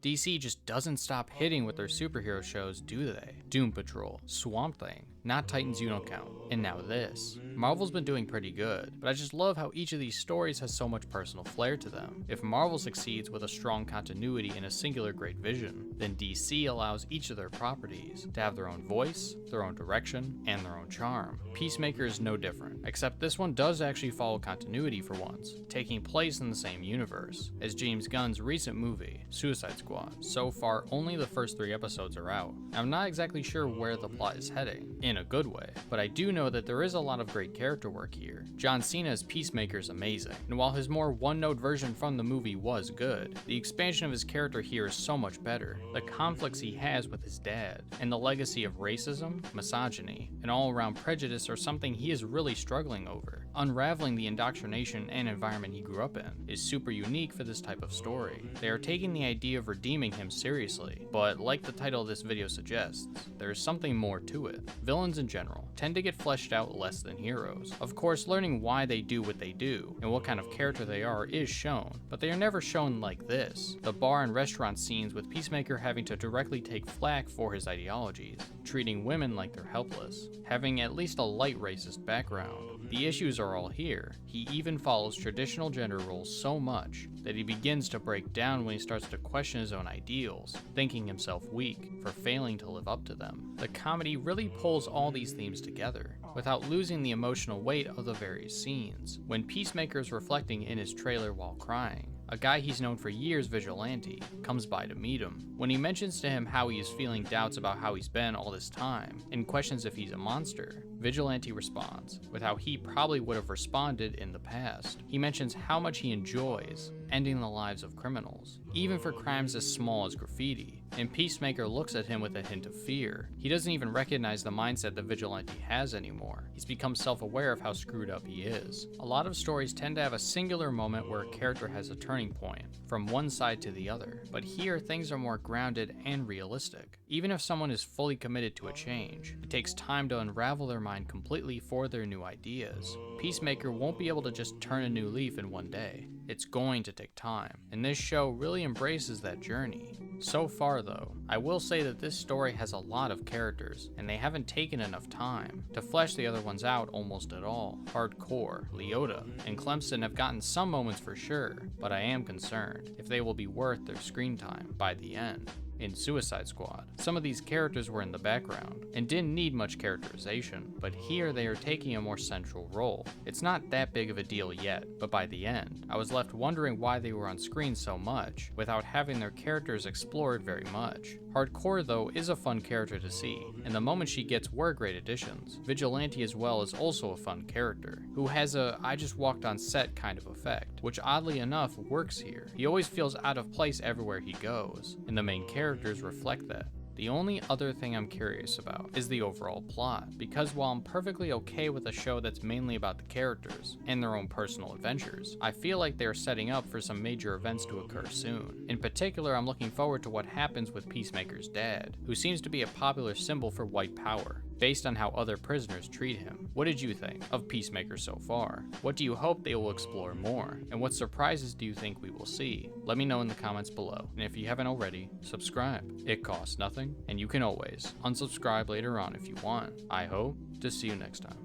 DC just doesn't stop hitting with their superhero shows, do they? Doom Patrol, Swamp Thing, not Titans You Don't Count, and now this. Marvel's been doing pretty good, but I just love how each of these stories has so much personal flair to them. If Marvel succeeds with a strong continuity and a singular great vision, then DC allows each of their properties to have their own voice, their own direction, and their own charm. Peacemaker is no different, except this one does actually follow continuity for once, taking place in the same universe as James Gunn's recent movie, Suicide Squad. So far, only the first 3 episodes are out. I'm not exactly sure where the plot is heading, in a good way, but I do know that there is a lot of great character work here. John Cena as Peacemaker is amazing, and while his more one-note version from the movie was good, the expansion of his character here is so much better. The conflicts he has with his dad, and the legacy of racism, misogyny, and all-around prejudice are something he is really struggling over. Unraveling the indoctrination and environment he grew up in is super unique for this type of story. They are taking the idea of redeeming him seriously, but like the title of this video suggests, there is something more to it. Villains in general tend to get fleshed out less than heroes. Of course, learning why they do what they do and what kind of character they are is shown, but they are never shown like this. The bar and restaurant scenes with Peacemaker having to directly take flack for his ideologies, treating women like they're helpless, having at least a light racist background. The issues are all here. He even follows traditional gender roles so much that he begins to break down when he starts to question his own ideals, thinking himself weak for failing to live up to them. The comedy really pulls all these themes together, without losing the emotional weight of the various scenes. When Peacemaker is reflecting in his trailer while crying, a guy he's known for years, Vigilante, comes by to meet him. When he mentions to him how he is feeling doubts about how he's been all this time, and questions if he's a monster, Vigilante responds with how he probably would have responded in the past. He mentions how much he enjoys ending the lives of criminals, even for crimes as small as graffiti, and Peacemaker looks at him with a hint of fear. He doesn't even recognize the mindset that Vigilante has anymore. He's become self-aware of how screwed up he is. A lot of stories tend to have a singular moment where a character has a turning point, from one side to the other, but here things are more grounded and realistic. Even if someone is fully committed to a change, it takes time to unravel their mind completely for their new ideas. Peacemaker won't be able to just turn a new leaf in one day. It's going to take time, and this show really embraces that journey. So far though, I will say that this story has a lot of characters, and they haven't taken enough time to flesh the other ones out almost at all. Hardcore, Leota, and Clemson have gotten some moments for sure, but I am concerned if they will be worth their screen time by the end. In Suicide Squad, some of these characters were in the background and didn't need much characterization, but here they are taking a more central role. It's not that big of a deal yet, but by the end, I was left wondering why they were on screen so much without having their characters explored very much. Hardcore though is a fun character to see, and the moments she gets were great additions. Vigilante as well is also a fun character, who has a I just walked on set kind of effect, which oddly enough works here. He always feels out of place everywhere he goes, and the main characters reflect that. The only other thing I'm curious about is the overall plot, because while I'm perfectly okay with a show that's mainly about the characters and their own personal adventures, I feel like they're setting up for some major events to occur soon. In particular, I'm looking forward to what happens with Peacemaker's dad, who seems to be a popular symbol for white power, based on how other prisoners treat him. What did you think of Peacemaker so far? What do you hope they will explore more? And what surprises do you think we will see? Let me know in the comments below. And if you haven't already, subscribe. It costs nothing, and you can always unsubscribe later on if you want. I hope to see you next time.